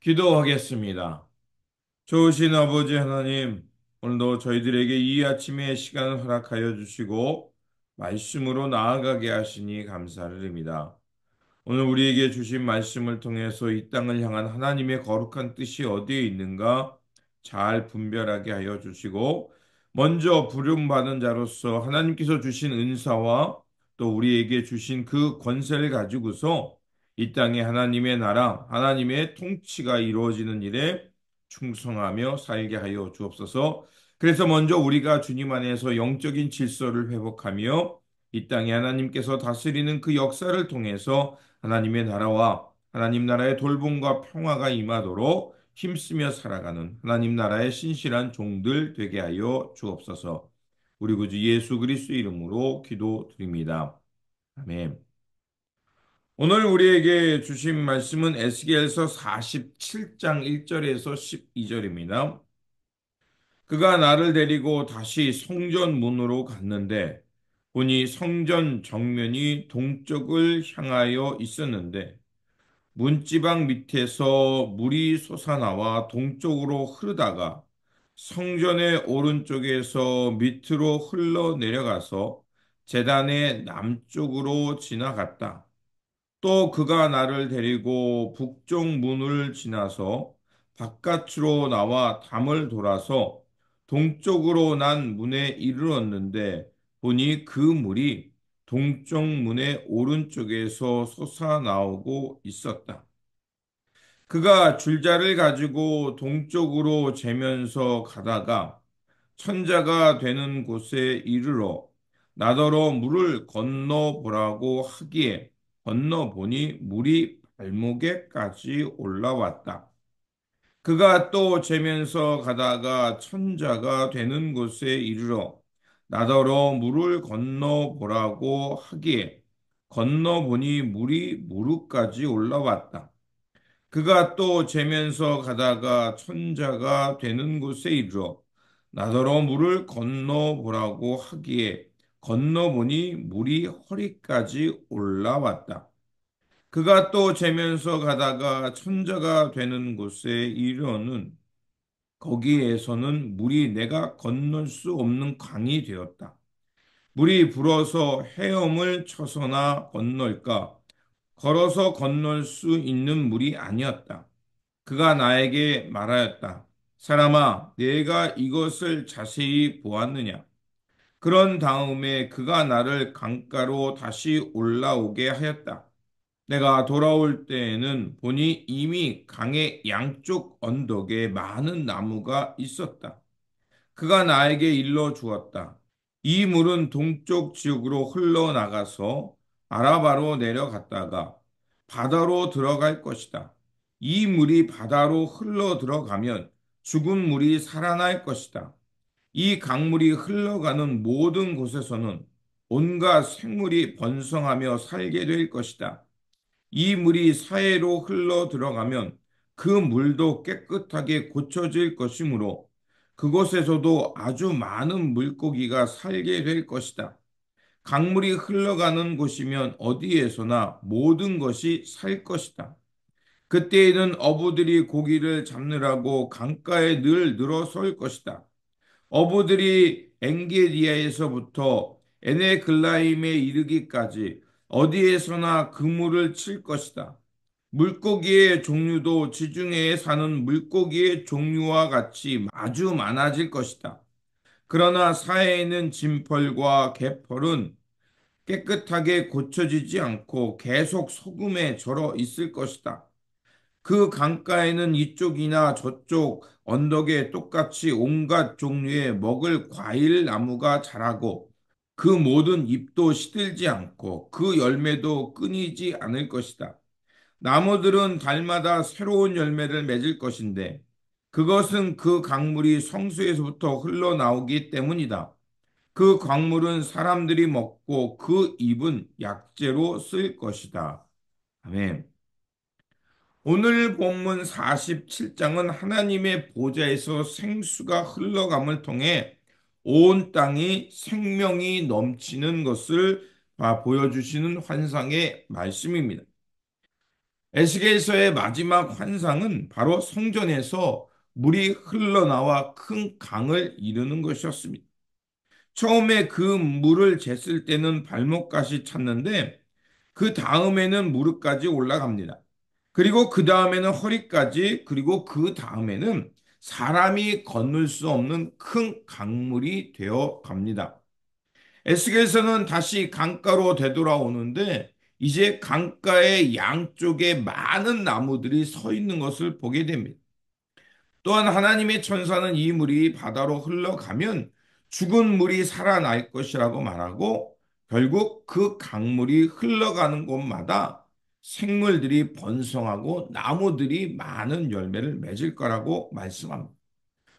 기도하겠습니다. 좋으신 아버지 하나님, 오늘도 저희들에게 이 아침의 시간을 허락하여 주시고, 말씀으로 나아가게 하시니 감사를 드립니다. 오늘 우리에게 주신 말씀을 통해서 이 땅을 향한 하나님의 거룩한 뜻이 어디에 있는가 잘 분별하게 하여 주시고, 먼저 부름받은 자로서 하나님께서 주신 은사와 또 우리에게 주신 그 권세를 가지고서 이 땅에 하나님의 나라, 하나님의 통치가 이루어지는 일에 충성하며 살게 하여 주옵소서. 그래서 먼저 우리가 주님 안에서 영적인 질서를 회복하며 이 땅에 하나님께서 다스리는 그 역사를 통해서 하나님의 나라와 하나님 나라의 돌봄과 평화가 임하도록 힘쓰며 살아가는 하나님 나라의 신실한 종들 되게 하여 주옵소서. 우리 구주 예수 그리스도 이름으로 기도드립니다. 아멘. 오늘 우리에게 주신 말씀은 에스겔서 47장 1절에서 12절입니다. 그가 나를 데리고 다시 성전 문으로 갔는데 보니 성전 정면이 동쪽을 향하여 있었는데 문지방 밑에서 물이 솟아나와 동쪽으로 흐르다가 성전의 오른쪽에서 밑으로 흘러내려가서 제단의 남쪽으로 지나갔다. 또 그가 나를 데리고 북쪽 문을 지나서 바깥으로 나와 담을 돌아서 동쪽으로 난 문에 이르렀는데 보니 그 물이 동쪽 문의 오른쪽에서 솟아나오고 있었다. 그가 줄자를 가지고 동쪽으로 재면서 가다가 천자가 되는 곳에 이르러 나더러 물을 건너보라고 하기에 건너보니 물이 발목에까지 올라왔다. 그가 또 재면서 가다가 천자가 되는 곳에 이르러 나더러 물을 건너보라고 하기에 건너보니 물이 무릎까지 올라왔다. 그가 또 재면서 가다가 천자가 되는 곳에 이르러 나더러 물을 건너보라고 하기에 건너보니 물이 허리까지 올라왔다. 그가 또 재면서 가다가 천자가 되는 곳에 이르러는 거기에서는 물이 내가 건널 수 없는 강이 되었다. 물이 불어서 헤엄을 쳐서나 건널까 걸어서 건널 수 있는 물이 아니었다. 그가 나에게 말하였다. 사람아, 내가 이것을 자세히 보았느냐? 그런 다음에 그가 나를 강가로 다시 올라오게 하였다. 내가 돌아올 때에는 보니 이미 강의 양쪽 언덕에 많은 나무가 있었다. 그가 나에게 일러 주었다. 이 물은 동쪽 지역으로 흘러나가서 아라바로 내려갔다가 바다로 들어갈 것이다. 이 물이 바다로 흘러 들어가면 죽은 물이 살아날 것이다. 이 강물이 흘러가는 모든 곳에서는 온갖 생물이 번성하며 살게 될 것이다. 이 물이 사해로 흘러 들어가면 그 물도 깨끗하게 고쳐질 것이므로 그곳에서도 아주 많은 물고기가 살게 될 것이다. 강물이 흘러가는 곳이면 어디에서나 모든 것이 살 것이다. 그때에는 어부들이 고기를 잡느라고 강가에 늘 늘어설 것이다. 어부들이 엥게디아에서부터 에네글라임에 이르기까지 어디에서나 그물을 칠 것이다. 물고기의 종류도 지중해에 사는 물고기의 종류와 같이 아주 많아질 것이다. 그러나 사해에는 진펄과 개펄은 깨끗하게 고쳐지지 않고 계속 소금에 절어 있을 것이다. 그 강가에는 이쪽이나 저쪽 언덕에 똑같이 온갖 종류의 먹을 과일 나무가 자라고 그 모든 잎도 시들지 않고 그 열매도 끊이지 않을 것이다. 나무들은 달마다 새로운 열매를 맺을 것인데 그것은 그 강물이 성수에서부터 흘러나오기 때문이다. 그 광물은 사람들이 먹고 그 잎은 약재로 쓸 것이다. 아멘. 오늘 본문 47장은 하나님의 보좌에서 생수가 흘러감을 통해 온 땅이 생명이 넘치는 것을 보여주시는 환상의 말씀입니다. 에스겔서의 마지막 환상은 바로 성전에서 물이 흘러나와 큰 강을 이루는 것이었습니다. 처음에 그 물을 쟀을 때는 발목까지 찼는데 그 다음에는 무릎까지 올라갑니다. 그리고 그 다음에는 허리까지, 그리고 그 다음에는 사람이 건널 수 없는 큰 강물이 되어 갑니다. 에스겔서는 다시 강가로 되돌아오는데 이제 강가의 양쪽에 많은 나무들이 서 있는 것을 보게 됩니다. 또한 하나님의 천사는 이 물이 바다로 흘러가면 죽은 물이 살아날 것이라고 말하고 결국 그 강물이 흘러가는 곳마다 생물들이 번성하고 나무들이 많은 열매를 맺을 거라고 말씀합니다.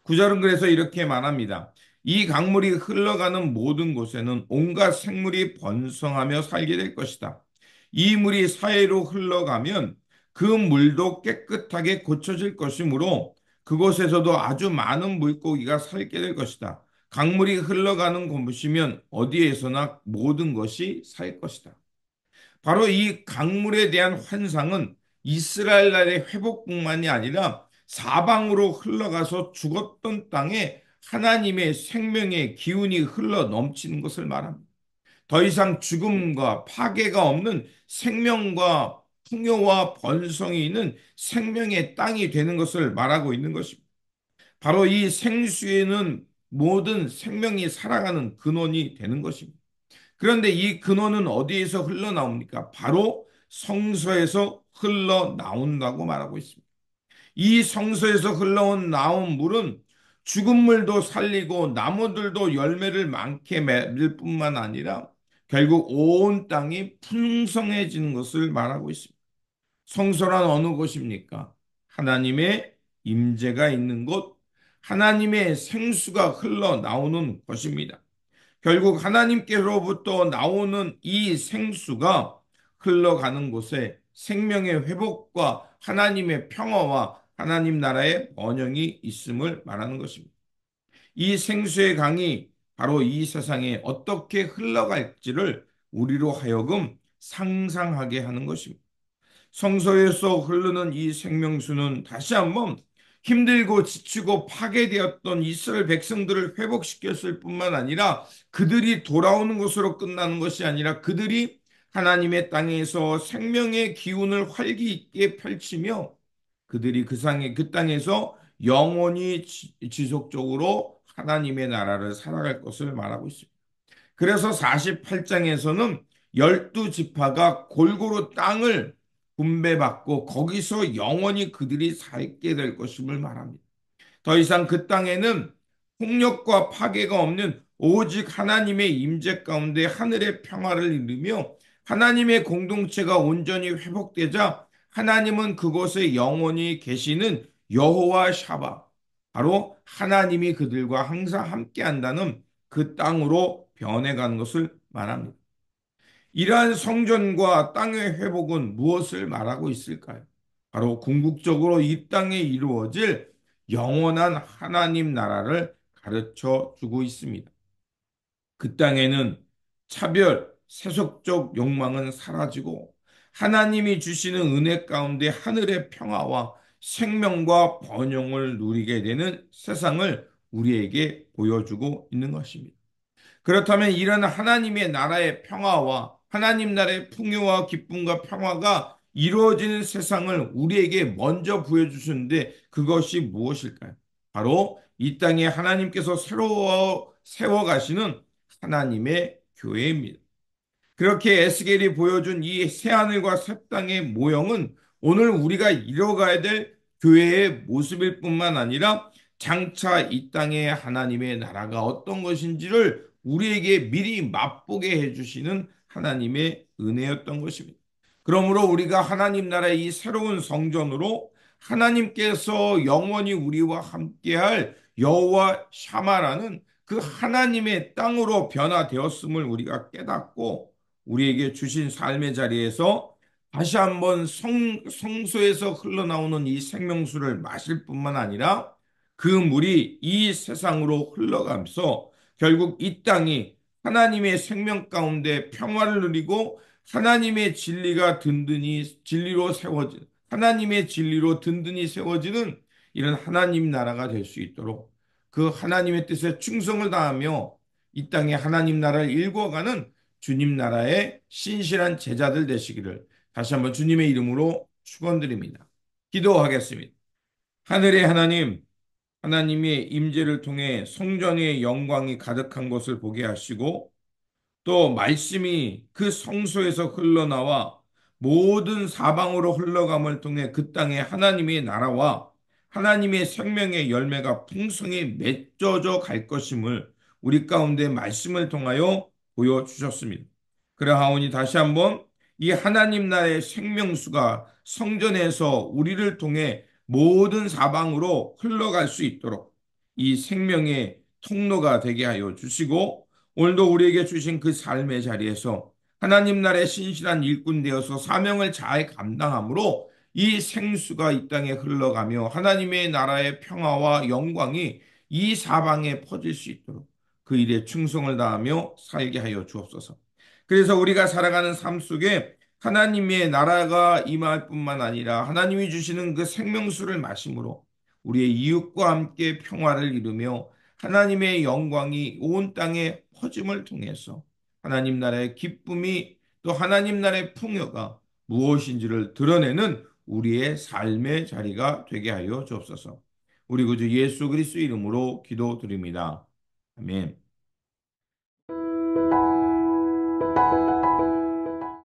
구절은 그래서 이렇게 말합니다. 이 강물이 흘러가는 모든 곳에는 온갖 생물이 번성하며 살게 될 것이다. 이 물이 사이로 흘러가면 그 물도 깨끗하게 고쳐질 것이므로 그곳에서도 아주 많은 물고기가 살게 될 것이다. 강물이 흘러가는 곳이면 어디에서나 모든 것이 살 것이다. 바로 이 강물에 대한 환상은 이스라엘 나라의 회복뿐만이 아니라 사방으로 흘러가서 죽었던 땅에 하나님의 생명의 기운이 흘러 넘치는 것을 말합니다. 더 이상 죽음과 파괴가 없는 생명과 풍요와 번성이 있는 생명의 땅이 되는 것을 말하고 있는 것입니다. 바로 이 생수에는 모든 생명이 살아가는 근원이 되는 것입니다. 그런데 이 근원은 어디에서 흘러나옵니까? 바로 성소에서 흘러나온다고 말하고 있습니다. 이 성소에서 흘러온 나온 물은 죽은 물도 살리고 나무들도 열매를 많게 맺을 뿐만 아니라 결국 온 땅이 풍성해지는 것을 말하고 있습니다. 성소란 어느 곳입니까? 하나님의 임재가 있는 곳, 하나님의 생수가 흘러나오는 것입니다. 결국 하나님께로부터 나오는 이 생수가 흘러가는 곳에 생명의 회복과 하나님의 평화와 하나님 나라의 번영이 있음을 말하는 것입니다. 이 생수의 강이 바로 이 세상에 어떻게 흘러갈지를 우리로 하여금 상상하게 하는 것입니다. 성소에서 흐르는 이 생명수는 다시 한번 힘들고 지치고 파괴되었던 이스라엘 백성들을 회복시켰을 뿐만 아니라 그들이 돌아오는 것으로 끝나는 것이 아니라 그들이 하나님의 땅에서 생명의 기운을 활기 있게 펼치며 그들이 그 땅에서 영원히 지속적으로 하나님의 나라를 살아갈 것을 말하고 있습니다. 그래서 48장에서는 12지파가 골고루 땅을 분배받고 거기서 영원히 그들이 살게 될 것임을 말합니다. 더 이상 그 땅에는 폭력과 파괴가 없는 오직 하나님의 임재 가운데 하늘의 평화를 이루며 하나님의 공동체가 온전히 회복되자 하나님은 그곳에 영원히 계시는 여호와 샤바, 바로 하나님이 그들과 항상 함께한다는 그 땅으로 변해가는 것을 말합니다. 이러한 성전과 땅의 회복은 무엇을 말하고 있을까요? 바로 궁극적으로 이 땅에 이루어질 영원한 하나님 나라를 가르쳐 주고 있습니다. 그 땅에는 차별, 세속적 욕망은 사라지고 하나님이 주시는 은혜 가운데 하늘의 평화와 생명과 번영을 누리게 되는 세상을 우리에게 보여주고 있는 것입니다. 그렇다면 이런 하나님의 나라의 평화와 하나님 나라의 풍요와 기쁨과 평화가 이루어지는 세상을 우리에게 먼저 보여주셨는데 그것이 무엇일까요? 바로 이 땅에 하나님께서 새로 세워가시는 하나님의 교회입니다. 그렇게 에스겔이 보여준 이 새하늘과 새 땅의 모형은 오늘 우리가 이뤄가야 될 교회의 모습일 뿐만 아니라 장차 이 땅에 하나님의 나라가 어떤 것인지를 우리에게 미리 맛보게 해주시는 하나님의 은혜였던 것입니다. 그러므로 우리가 하나님 나라의 이 새로운 성전으로 하나님께서 영원히 우리와 함께할 여호와 샤마라는 그 하나님의 땅으로 변화되었음을 우리가 깨닫고 우리에게 주신 삶의 자리에서 다시 한번 성소에서 흘러나오는 이 생명수를 마실 뿐만 아니라 그 물이 이 세상으로 흘러가면서 결국 이 땅이 하나님의 생명 가운데 평화를 누리고 하나님의 진리가 든든히 진리로 세워지 하나님의 진리로 든든히 세워지는 이런 하나님 나라가 될 수 있도록 그 하나님의 뜻에 충성을 다하며 이 땅에 하나님 나라를 일궈가는 주님 나라의 신실한 제자들 되시기를 다시 한번 주님의 이름으로 축원드립니다. 기도하겠습니다. 하늘의 하나님, 하나님의 임재를 통해 성전의 영광이 가득한 것을 보게 하시고 또 말씀이 그 성소에서 흘러나와 모든 사방으로 흘러감을 통해 그 땅에 하나님의 나라와 하나님의 생명의 열매가 풍성히 맺어져 갈 것임을 우리 가운데 말씀을 통하여 보여주셨습니다. 그러하오니 다시 한번 이 하나님 나라의 생명수가 성전에서 우리를 통해 모든 사방으로 흘러갈 수 있도록 이 생명의 통로가 되게 하여 주시고 오늘도 우리에게 주신 그 삶의 자리에서 하나님 나라의 신실한 일꾼 되어서 사명을 잘 감당함으로 이 생수가 이 땅에 흘러가며 하나님의 나라의 평화와 영광이 이 사방에 퍼질 수 있도록 그 일에 충성을 다하며 살게 하여 주옵소서. 그래서 우리가 살아가는 삶 속에 하나님의 나라가 임할 뿐만 아니라 하나님이 주시는 그 생명수를 마심으로 우리의 이웃과 함께 평화를 이루며 하나님의 영광이 온 땅에 퍼짐을 통해서 하나님 나라의 기쁨이 또 하나님 나라의 풍요가 무엇인지를 드러내는 우리의 삶의 자리가 되게 하여 주옵소서. 우리 구주 예수 그리스도 이름으로 기도드립니다. 아멘.